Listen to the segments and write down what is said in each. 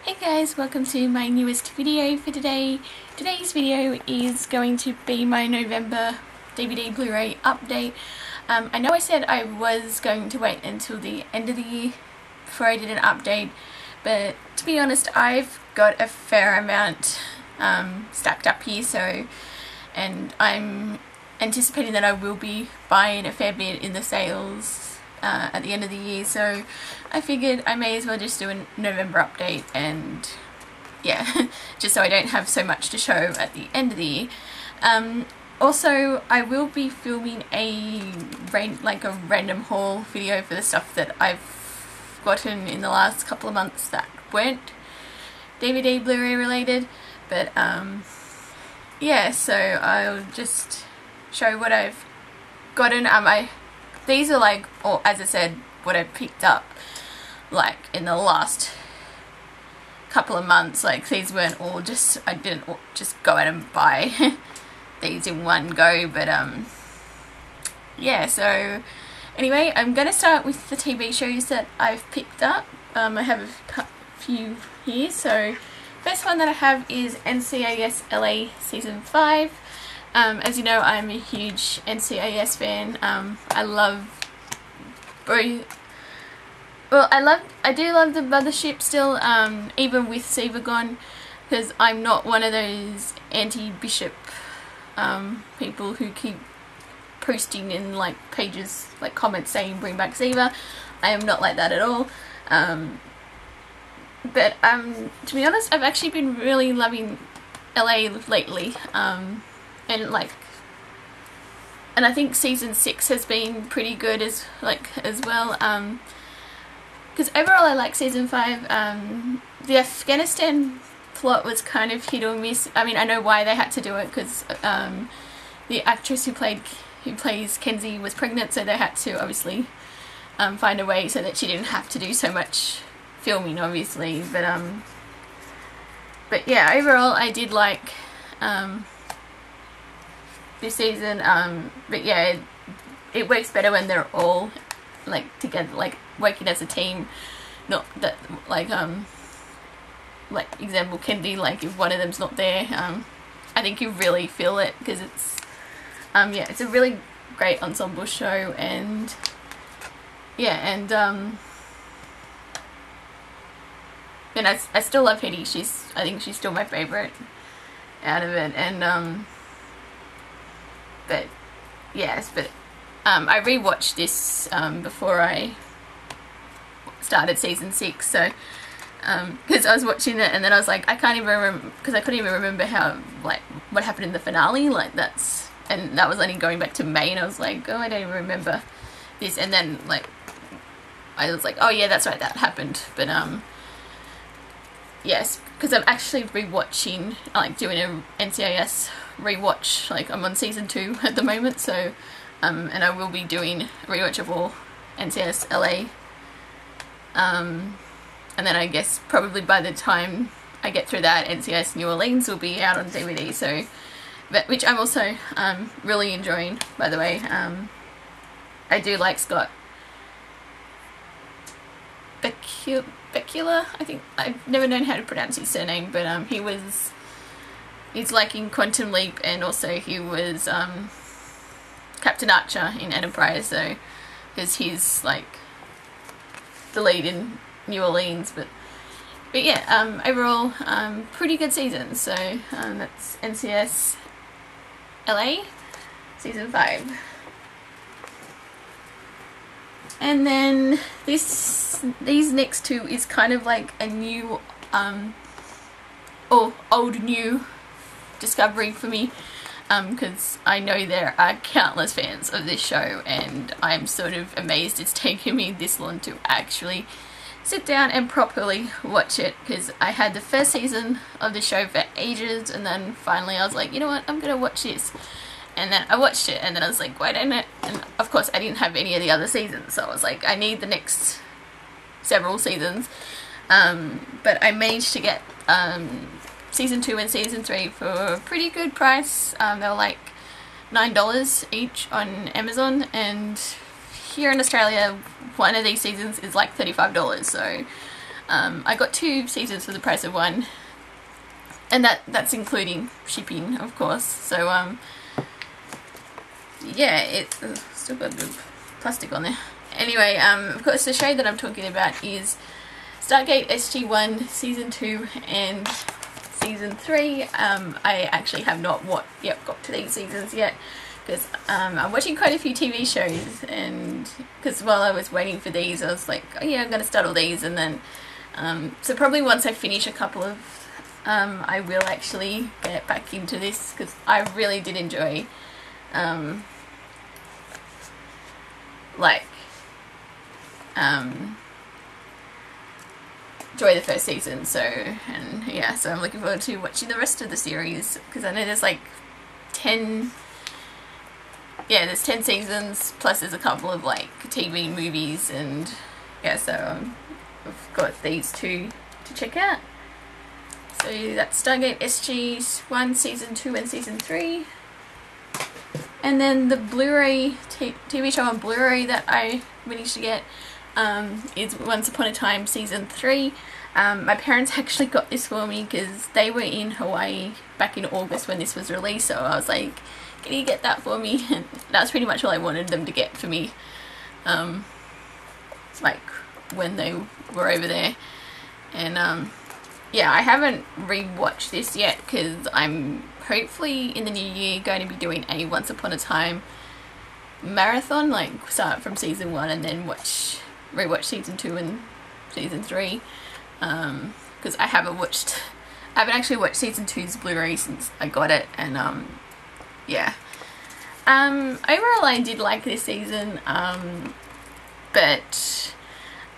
Hey guys, welcome to my newest video for today. Today's video is going to be my November DVD Blu-ray update. I know I said I was going to wait until the end of the year before I did an update, but to be honest, I've got a fair amount stacked up here, and I'm anticipating that I will be buying a fair bit in the sales at the end of the year, so I figured I may as well just do a November update, and yeah, just so I don't have so much to show at the end of the year. Also, I will be filming a random haul video for the stuff that I've gotten in the last couple of months that weren't DVD Blu-ray related, but yeah, so I'll just show what I've gotten. These are as I said, what I picked up in the last couple of months. These weren't all I didn't just go out and buy these in one go, but yeah, so anyway, I'm gonna start with the TV shows that I've picked up. I have a few here. So first one that I have is NCIS LA Season 5. As you know, I'm a huge NCIS fan. I do love the mothership still, even with Seaver gone, because I'm not one of those anti-Bishop people who keep posting in pages, comments saying bring back Seaver. I am not like that at all. But to be honest, I've actually been really loving LA lately. And I think season 6 has been pretty good as well. Because overall I like season 5. The Afghanistan plot was kind of hit or miss. I mean, I know why they had to do it, because the actress who plays Kenzie was pregnant, so they had to obviously find a way so that she didn't have to do so much filming, obviously. But yeah, overall I did like this season. But yeah, it works better when they're all together, working as a team. Not that example Kendi, if one of them's not there, I think you really feel it, because it's yeah, it's a really great ensemble show. And yeah, and I still love Hetty. I think she's still my favourite out of it. And but yes, but I rewatched this before I started season 6, so because I was watching it and then I was like, I can't even remember, because I couldn't even remember how what happened in the finale. And that was only going back to May, and I was like, oh, I don't even remember this. And then I was like, oh yeah, that's right, that happened. But yes, because I'm actually rewatching, doing a NCIS rewatch. I'm on season 2 at the moment, so and I will be doing a rewatch of all NCIS LA. And then I guess probably by the time I get through that, NCIS New Orleans will be out on DVD. So, which I'm also really enjoying, by the way. I do like Scott Bakula, I think. I've never known how to pronounce his surname, but he's in Quantum Leap, and also he was Captain Archer in Enterprise, so because he's the lead in New Orleans. But yeah, overall pretty good season. So that's NCIS LA season 5. And then these next two is kind of a new or old new discovery for me, because I know there are countless fans of this show, and I'm sort of amazed it's taken me this long to actually sit down and properly watch it, because I had the first season of the show for ages, and then finally I was like, you know what, I'm gonna watch this. And then I watched it, and then I was like, why don't I? And of course I didn't have any of the other seasons, so I was like, I need the next several seasons. But I managed to get season 2 and season 3 for a pretty good price. They were $9 each on Amazon, and here in Australia one of these seasons is $35, so I got 2 seasons for the price of 1, and that's including shipping, of course. So yeah, it's still got a bit of plastic on there. Anyway, of course the show that I'm talking about is Stargate SG-1 Season 2 and Season 3. I actually have not got to these seasons yet, because I'm watching quite a few TV shows, and because while I was waiting for these I was like, oh yeah, I'm going to start all these, and then so probably once I finish a couple of I will actually get back into this, because I really did enjoy enjoy the first season. So, and yeah, so I'm looking forward to watching the rest of the series, because I know there's like 10, yeah, there's 10 seasons, plus there's a couple of like TV movies, and yeah, so I've got these 2 to check out. So that's Stargate SG-1 Season 2 and Season 3. And then the Bluray TV show on Bluray that I managed to get is Once Upon a Time Season 3. My parents actually got this for me because they were in Hawaii back in August when this was released, so I was like, can you get that for me? And that's pretty much all I wanted them to get for me, like when they were over there. And yeah, I haven't rewatched this yet, because I'm hopefully in the new year going to be doing a Once Upon a Time marathon, like start from Season 1 and then rewatch Season 2 and Season 3, because I haven't actually watched Season 2's Blu-ray since I got it. And yeah, overall I did like this season, but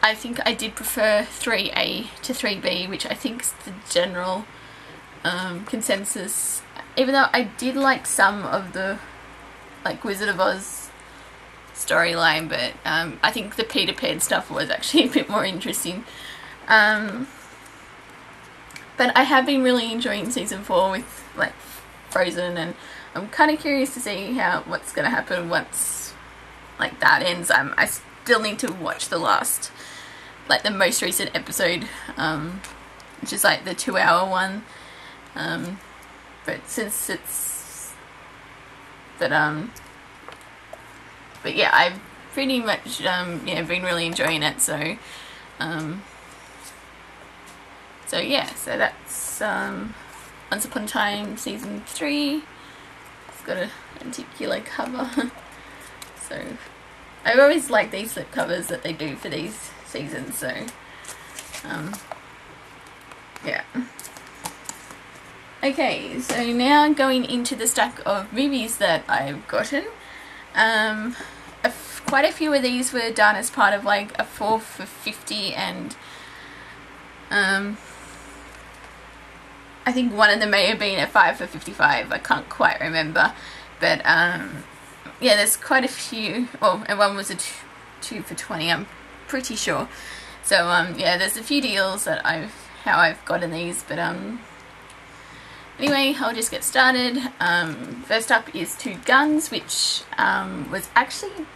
I think I did prefer 3A to 3B, which I think is the general consensus, even though I did like some of the like Wizard of Oz storyline, but I think the Peter Pan stuff was actually a bit more interesting. But I have been really enjoying Season 4 with like Frozen, and I'm kind of curious to see what's going to happen once like that ends. I still need to watch the most recent episode, which is like the 2-hour one, but since it's but yeah, I've pretty much yeah, been really enjoying it. So so yeah, so that's Once Upon a Time Season 3. It's got a particular cover. So I always like these slip covers that they do for these seasons, so yeah. Okay, so now going into the stack of movies that I've gotten. Quite a few of these were done as part of like a 4 for 50, and I think one of them may have been a 5 for 55, I can't quite remember, but yeah, there's quite a few. Well, and one was a 2 for 20, I'm pretty sure. So yeah, there's a few deals that I've gotten these, but anyway, I'll just get started. First up is Two Guns, which was actually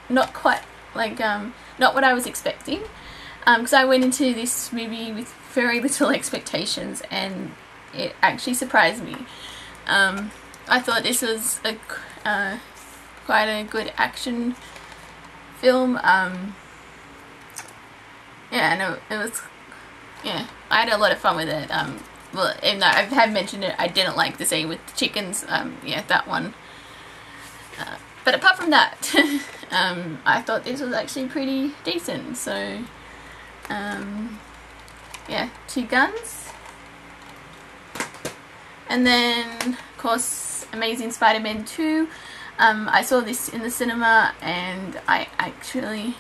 not quite like not what I was expecting, because I went into this movie with very little expectations, and it actually surprised me. I thought this was quite a good action film. Yeah, and it was, yeah, I had a lot of fun with it. Well, even though I have mentioned it, I didn't like the scene with the chickens. Yeah, that one. But apart from that, I thought this was actually pretty decent. So, yeah, Two Guns. And then, of course, Amazing Spider-Man 2. I saw this in the cinema, and I actually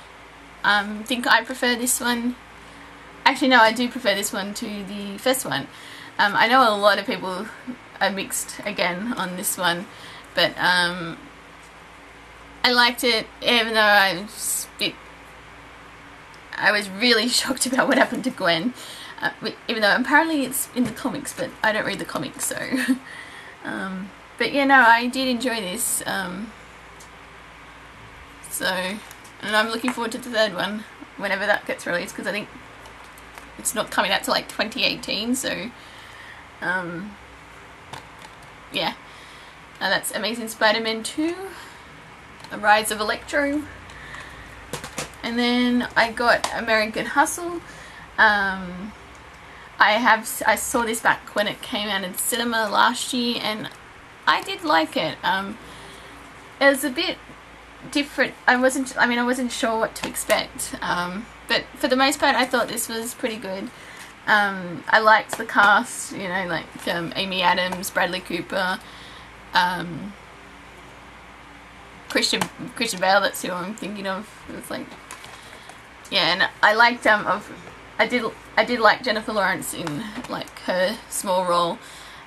think I prefer this one. Actually, no, I do prefer this one to the first one. I know a lot of people are mixed again on this one, but I liked it, even though I was really shocked about what happened to Gwen, even though apparently it's in the comics, but I don't read the comics, so but yeah, no, I did enjoy this, so, and I'm looking forward to the third one whenever that gets released, because I think it's not coming out to like 2018, so yeah. That's Amazing Spider-Man 2, The Rise of Electro. And then I got American Hustle. I saw this back when it came out in cinema last year, and I did like it. It was a bit different. I wasn't sure what to expect, but for the most part I thought this was pretty good. I liked the cast, you know, like Amy Adams, Bradley Cooper, Christian Bale, that's who I'm thinking of. It was like, yeah, and I liked I did like Jennifer Lawrence in like her small role,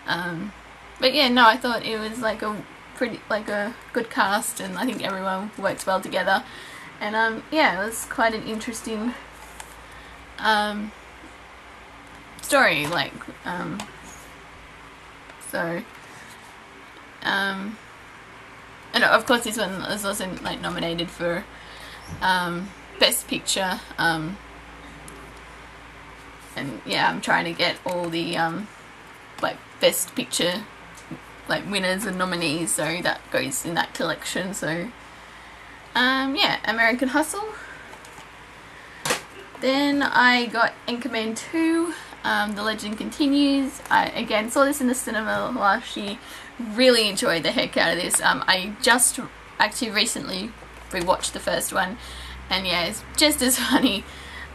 but yeah, no, I thought it was like a good cast, and I think everyone works well together, and yeah, it was quite an interesting story, like and of course this one was also like nominated for Best Picture, and yeah, I'm trying to get all the like Best Picture like winners and nominees, so that goes in that collection. So yeah, American Hustle. Then I got Anchorman 2, The Legend Continues. I again saw this in the cinema last year. Really enjoyed the heck out of this. I just actually recently rewatched the first one, and yeah, it's just as funny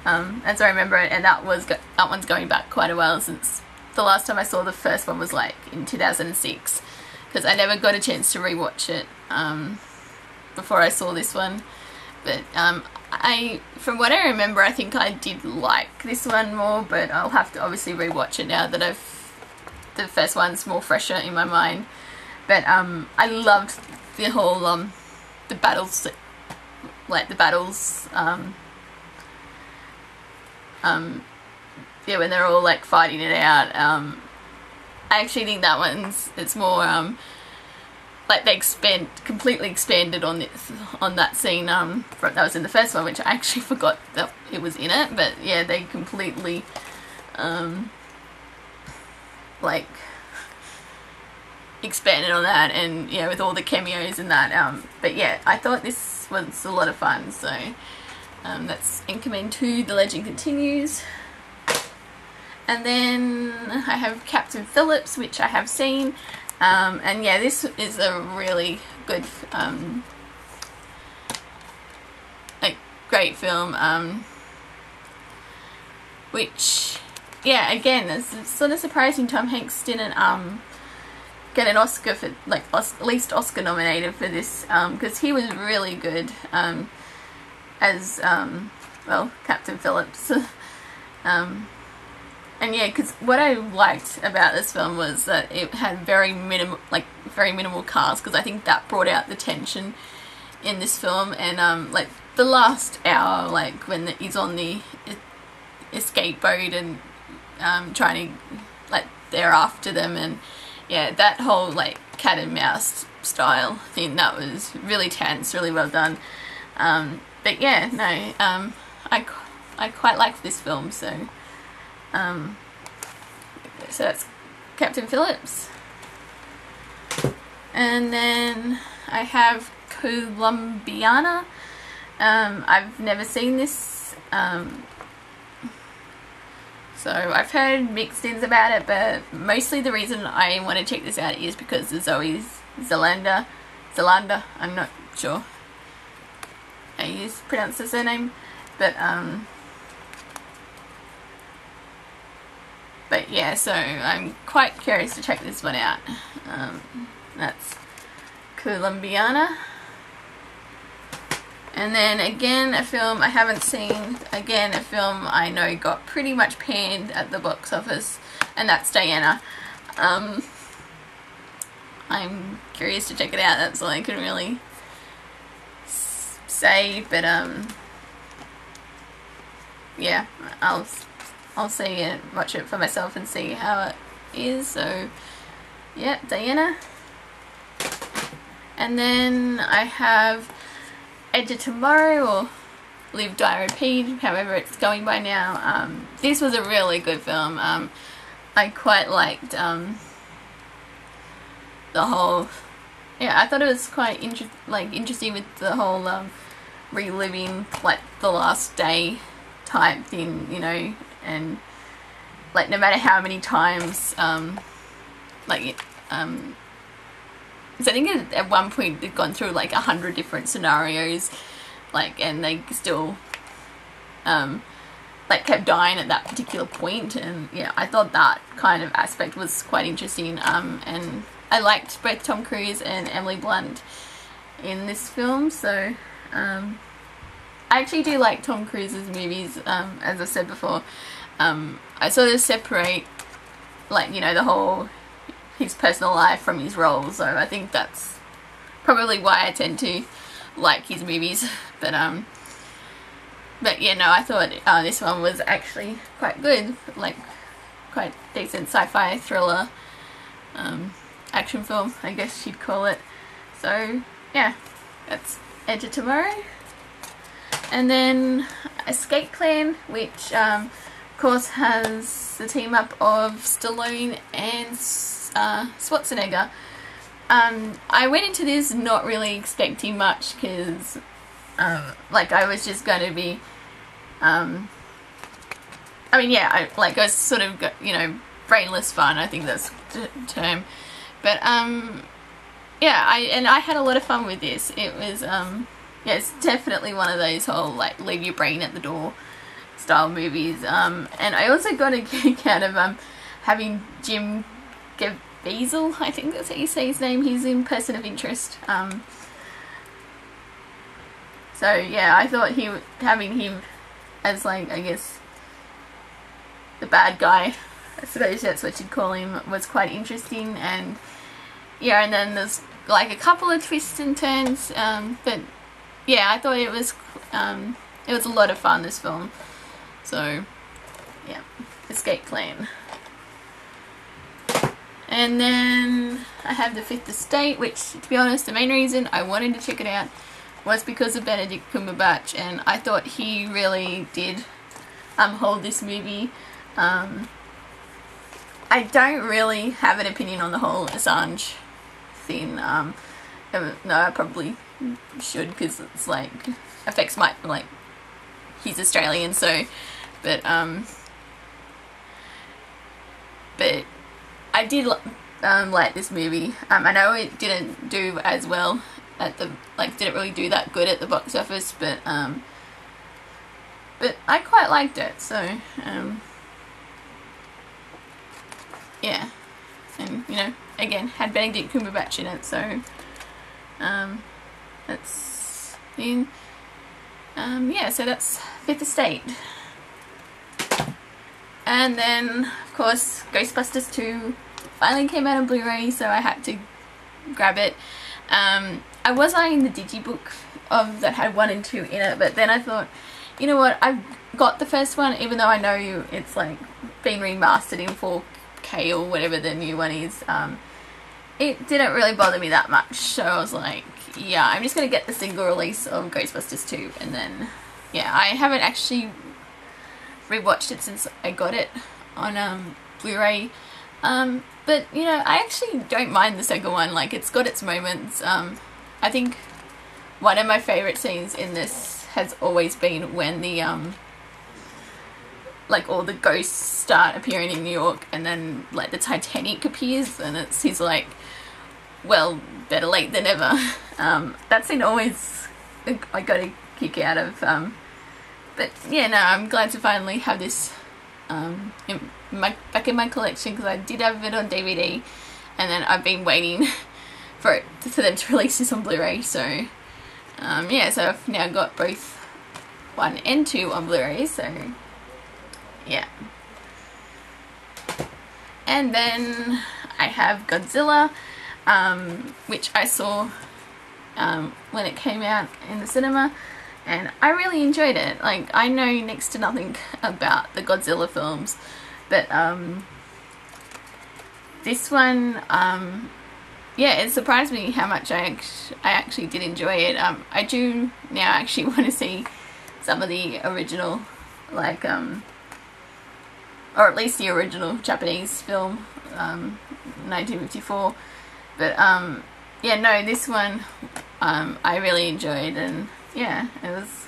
as I remember it, and that one's going back quite a while, since the last time I saw the first one was like in 2006, because I never got a chance to rewatch it before I saw this one. But from what I remember, I think I did like this one more, but I'll have to obviously rewatch it now that the first one's more fresher in my mind. But I loved the whole the battles, like the battles yeah, when they're all like fighting it out. I actually think that it's more like they completely expanded on that scene that was in the first one, which I actually forgot that it was in it. But yeah, they completely like expanded on that, and yeah, with all the cameos and that. But yeah, I thought this was a lot of fun. So that's Anchorman 2, The Legend Continues. And then I have Captain Phillips, which I have seen, and yeah, this is a really good, like, great film, which, yeah, again, it's sort of surprising Tom Hanks didn't get an Oscar for, like, at least Oscar nominated for this, because he was really good as, well, Captain Phillips. And yeah, because what I liked about this film was that it had very minimal cast, because I think that brought out the tension in this film. And like the last hour, like when he's on the escape boat and trying to, like, they're after them, and yeah, that whole like cat and mouse style thing, that was really tense, really well done. But yeah, no, I quite liked this film, so. So that's Captain Phillips. And then I have Columbiana. I've never seen this, so I've heard mixed things about it, but mostly the reason I want to check this out is because of Zoe Zalanda, I'm not sure how you pronounce the surname, but yeah, so I'm quite curious to check this one out. That's Columbiana. And then again, a film I haven't seen, again a film I know got pretty much panned at the box office, and that's Diana. I'm curious to check it out, that's all I can really say, but yeah, I'll see it, watch it for myself and see how it is. So yeah, Diana. And then I have Edge of Tomorrow, or Live, Die, Repeat, however it's going by now. This was a really good film. I quite liked the whole, yeah, I thought it was quite interesting with the whole reliving like the last day type thing, you know, and like no matter how many times so I think at one point they've gone through like 100 different scenarios, like, and they still like kept dying at that particular point. And yeah, I thought that kind of aspect was quite interesting. And I liked both Tom Cruise and Emily Blunt in this film, so I actually do like Tom Cruise's movies. As I said before, I sort of separate, like, you know, the whole his personal life from his roles, so I think that's probably why I tend to like his movies. But yeah, no, I thought this one was actually quite good, like quite decent sci-fi thriller action film, I guess you'd call it. So yeah, that's Edge of Tomorrow. And then Escape Plan, which of course has the team up of Stallone and Schwarzenegger. I went into this not really expecting much, because like I was just going to be I mean, yeah, I was sort of, you know, brainless fun, I think that's the term. But yeah, I had a lot of fun with this. It was yeah, it's definitely one of those whole like leave your brain at the door style movies. And I also got a kick out of having Jim Caviezel, I think that's how you say his name. He's in Person of Interest. So yeah, I thought having him as, like, I guess the bad guy, I suppose that's what you'd call him, was quite interesting. And yeah, and then there's like a couple of twists and turns, but yeah, I thought it was a lot of fun, this film. So yeah, Escape Plan. And then I have The Fifth Estate, which, to be honest, the main reason I wanted to check it out was because of Benedict Cumberbatch, and I thought he really did hold this movie. I don't really have an opinion on the whole Assange thing. No, I probably should, because it's like affects my, like, he's Australian, so, but I did like this movie. I know it didn't do as well at the, like, didn't really do that good at the box office, but I quite liked it. So yeah, and you know, again, had Benedict Cumberbatch in it, so that's in yeah, so that's Fifth Estate. And then of course Ghostbusters 2 finally came out on Blu-ray, so I had to grab it. I was eyeing the digibook that had 1 and 2 in it, but then I thought, you know what, I've got the first one, even though I know it's like been remastered in 4K or whatever the new one is. It didn't really bother me that much, so I was like, yeah, I'm just going to get the single release of Ghostbusters 2, and then, yeah, I haven't actually rewatched it since I got it on Blu-ray. But, you know, I actually don't mind the second one. Like, it's got its moments. I think one of my favourite scenes in this has always been when the, like, all the ghosts start appearing in New York, and then, like, the Titanic appears, and he's like, well, better late than never. That scene always, I got a kick out of. But, yeah, no, I'm glad to finally have this back in my collection, because I did have it on DVD, and then I've been waiting for them to release this on Blu-ray. So yeah, so I've now got both 1 and 2 on Blu-ray, so yeah. And then I have Godzilla, which I saw when it came out in the cinema, and I really enjoyed it. Like, I know next to nothing about the Godzilla films, but this one, yeah, it surprised me how much I actually did enjoy it. I do now actually want to see some of the original, like, or at least the original Japanese film, 1954. But yeah, no, this one I really enjoyed, and yeah, it was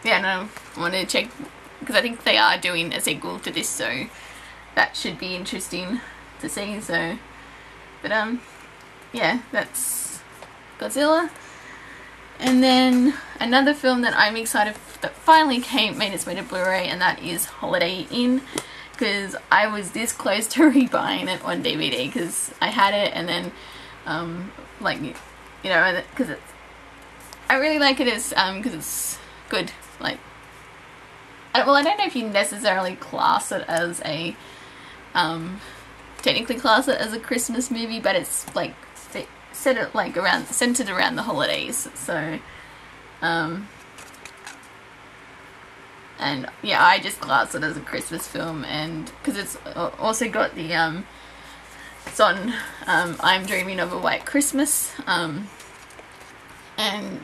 yeah, no, I wanted to check because I think they are doing a sequel to this, so that should be interesting to see. So, but yeah, that's Godzilla. And then another film that I'm excited that finally made its way to Blu-ray, and that is Holiday Inn, because I was this close to rebuying it on DVD because I had it, and then like, you know, because I really like it as because it's good. Like, well, I don't know if you necessarily class it as a technically class it as a Christmas movie, but it's like centered around the holidays. So and yeah, I just class it as a Christmas film, and because it's also got the it's on I'm Dreaming of a White Christmas, and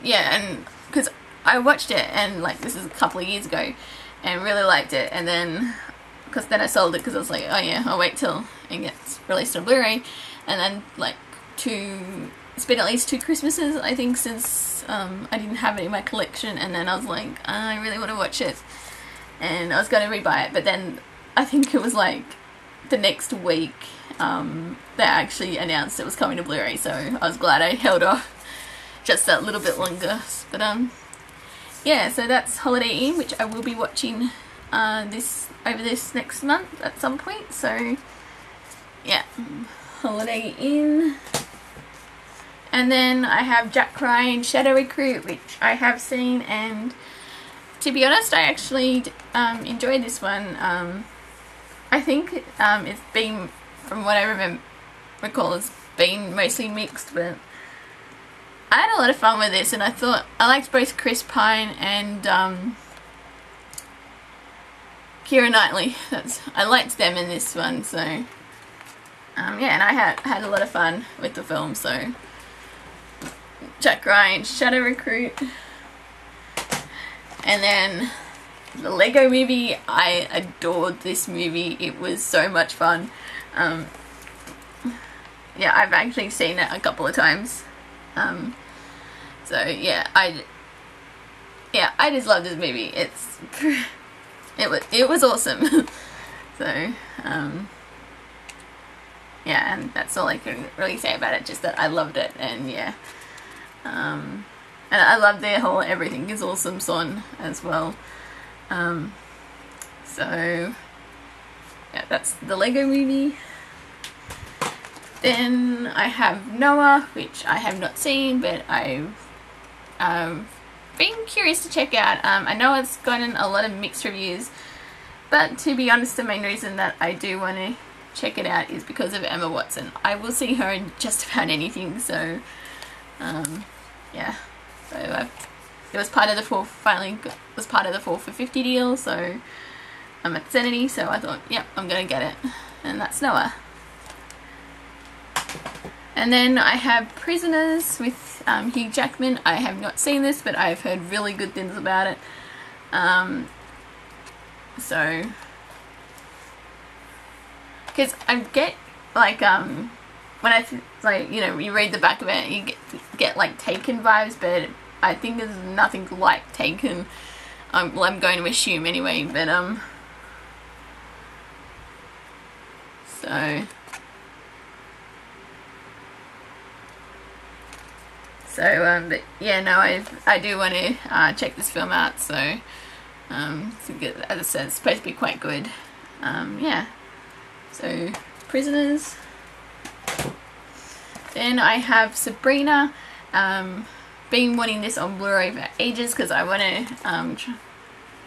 yeah, and because I watched it, and like, this is a couple of years ago, and really liked it, and then because then I sold it because I was like, oh yeah, I'll wait till it gets released on Blu-ray. And then like it's been at least 2 Christmases I think since I didn't have it in my collection, and then I was like, I really want to watch it, and I was going to rebuy it, but then I think it was like the next week they actually announced it was coming to Blu-ray, so I was glad I held off just that little bit longer. But yeah, so that's Holiday Inn, which I will be watching over this next month at some point. So yeah, Holiday Inn. And then I have Jack Ryan Shadow Recruit, which I have seen, and to be honest, I actually enjoyed this one. I think it's been, from what I recall, it's been mostly mixed, but I had a lot of fun with this, and I thought I liked both Chris Pine and Keira Knightley. I liked them in this one, so yeah, and I had a lot of fun with the film. So Jack Ryan Shadow Recruit. And then the Lego Movie, I adored this movie. It was so much fun. Yeah, I've actually seen it a couple of times. So yeah, I just love this movie. It was awesome. So yeah, and that's all I can really say about it. Just that I loved it, and yeah, and I love their whole "Everything Is Awesome" song as well. So yeah, that's the Lego Movie. Then I have Noah, which I have not seen, but I've been curious to check out. I know it's gotten a lot of mixed reviews, but to be honest, the main reason that I do want to check it out is because of Emma Watson. I will see her in just about anything, so yeah. So it was part of the was part of the 4 for $50 deal, so I'm at Zenity, so I thought, yep, I'm gonna get it, and that's Noah. And then I have Prisoners with Hugh Jackman. I have not seen this, but I've heard really good things about it. So, because I get like when like, you know, you read the back of it, you get like Taken vibes, but I think there's nothing like Taken. Well, I'm going to assume anyway, but but yeah, no, I do want to check this film out. So, as I said, it's supposed to be quite good. Yeah. So, Prisoners. Then I have Sabrina. Been wanting this on Blu-ray for ages because I want to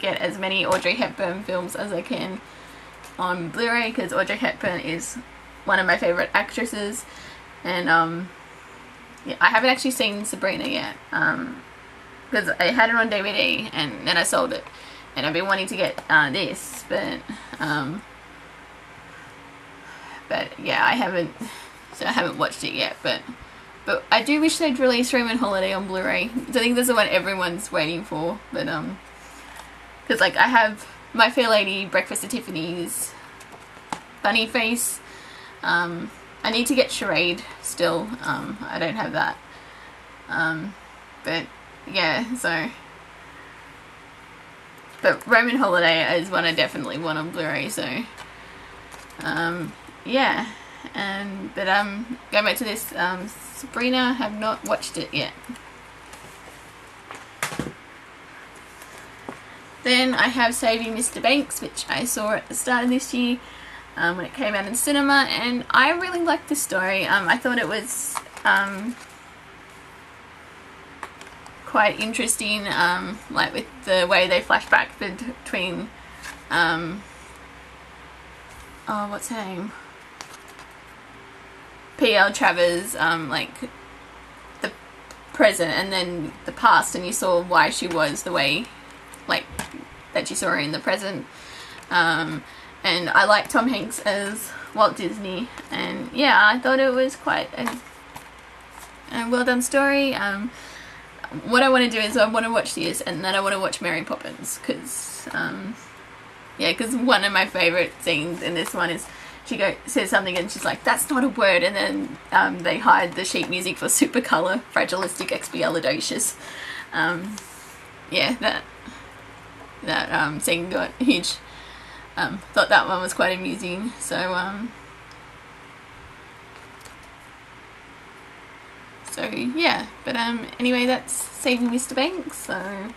get as many Audrey Hepburn films as I can on Blu-ray, because Audrey Hepburn is one of my favourite actresses, and yeah, I haven't actually seen Sabrina yet, because I had it on DVD and then I sold it, and I've been wanting to get this, but yeah, I haven't watched it yet, but But I do wish they'd release Roman Holiday on Blu-ray. I think that's the one everyone's waiting for. But because like I have My Fair Lady, Breakfast at Tiffany's, Bunny Face. I need to get Charade still. I don't have that. But yeah, so. But Roman Holiday is one I definitely want on Blu-ray. So yeah. But going back to this, Sabrina, have not watched it yet. Then I have Saving Mr. Banks, which I saw at the start of this year when it came out in cinema, and I really liked the story. I thought it was quite interesting, like with the way they flash back between oh, what's her name? P.L. Travers, like the present and then the past, and you saw why she was the way, like, that you saw her in the present. And I like Tom Hanks as Walt Disney, and yeah, I thought it was quite a well done story. What I want to do is I want to watch this, and then I want to watch Mary Poppins, because yeah, because one of my favourite scenes in this one is she says something and she's like, that's not a word, and then they hide the sheet music for Supercolour, Fragilistic, Expialidocious. Yeah, that scene got huge. Thought that one was quite amusing. So yeah, but anyway, that's Saving Mr. Banks. So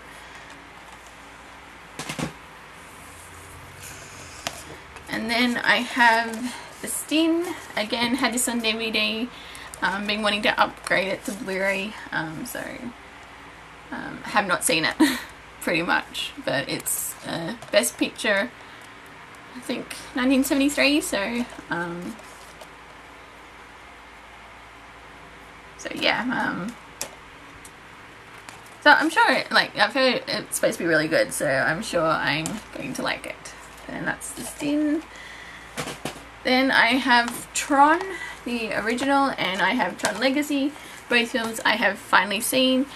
and then I have The Sting, again, had this on DVD, been wanting to upgrade it to Blu-ray, so have not seen it pretty much, but it's Best Picture, I think 1973, so yeah, so I'm sure, like, I've heard it's supposed to be really good, so I'm sure I'm going to like it. And that's The Sting. Then I have Tron, the original, and I have Tron Legacy. Both films I have finally seen.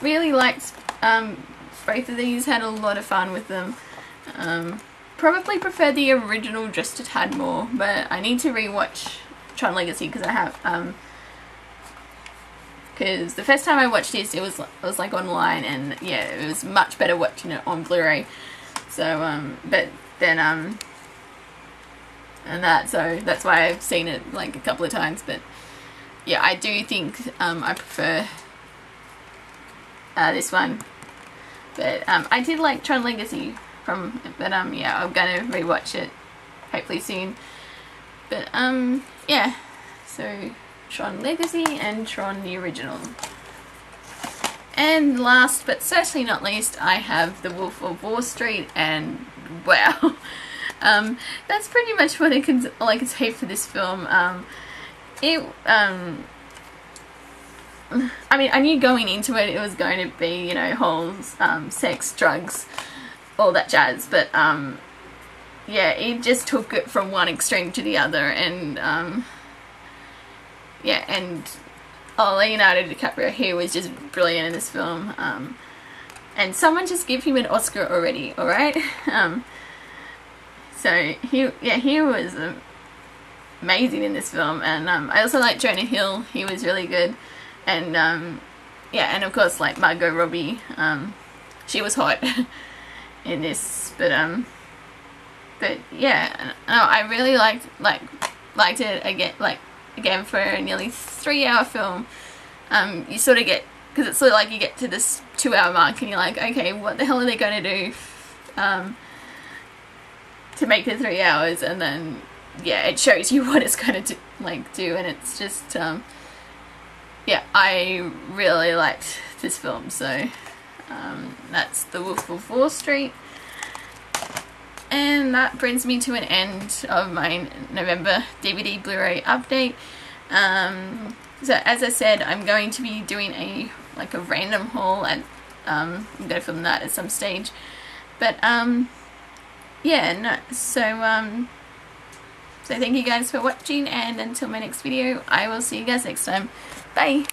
Really liked both of these, had a lot of fun with them. Probably prefer the original just a tad more, but I need to rewatch Tron Legacy because I have because the first time I watched this it was like online, and yeah, it was much better watching it on Blu-ray. So but then and so that's why I've seen it like a couple of times. But yeah, I do think I prefer this one. But I did like Tron Legacy but yeah, I'm gonna rewatch it hopefully soon. But yeah, so Tron Legacy and Tron the original. And last but certainly not least, I have The Wolf of Wall Street, and wow, that's pretty much what I can say for this film. I mean, I knew going into it was going to be, you know, holes, sex, drugs, all that jazz, but yeah, it just took it from one extreme to the other, and yeah, and Leonardo DiCaprio here was just brilliant in this film, and someone just give him an Oscar already, alright? So he was amazing in this film, and I also like Jonah Hill, he was really good, and yeah, and of course like Margot Robbie, she was hot in this, but yeah, no, I really liked it again for a nearly 3-hour film. You sort of get, because it's sort of like you get to this 2-hour mark and you're like, okay, what the hell are they going to do to make it 3 hours? And then yeah, it shows you what it's going to do, and it's just yeah, I really liked this film. So that's The Wolf of Wall Street. And that brings me to an end of my November DVD Blu-ray update. So as I said, I'm going to be doing a random haul, and I'm going to film that at some stage. But yeah, no, so So thank you guys for watching, and until my next video, I will see you guys next time. Bye!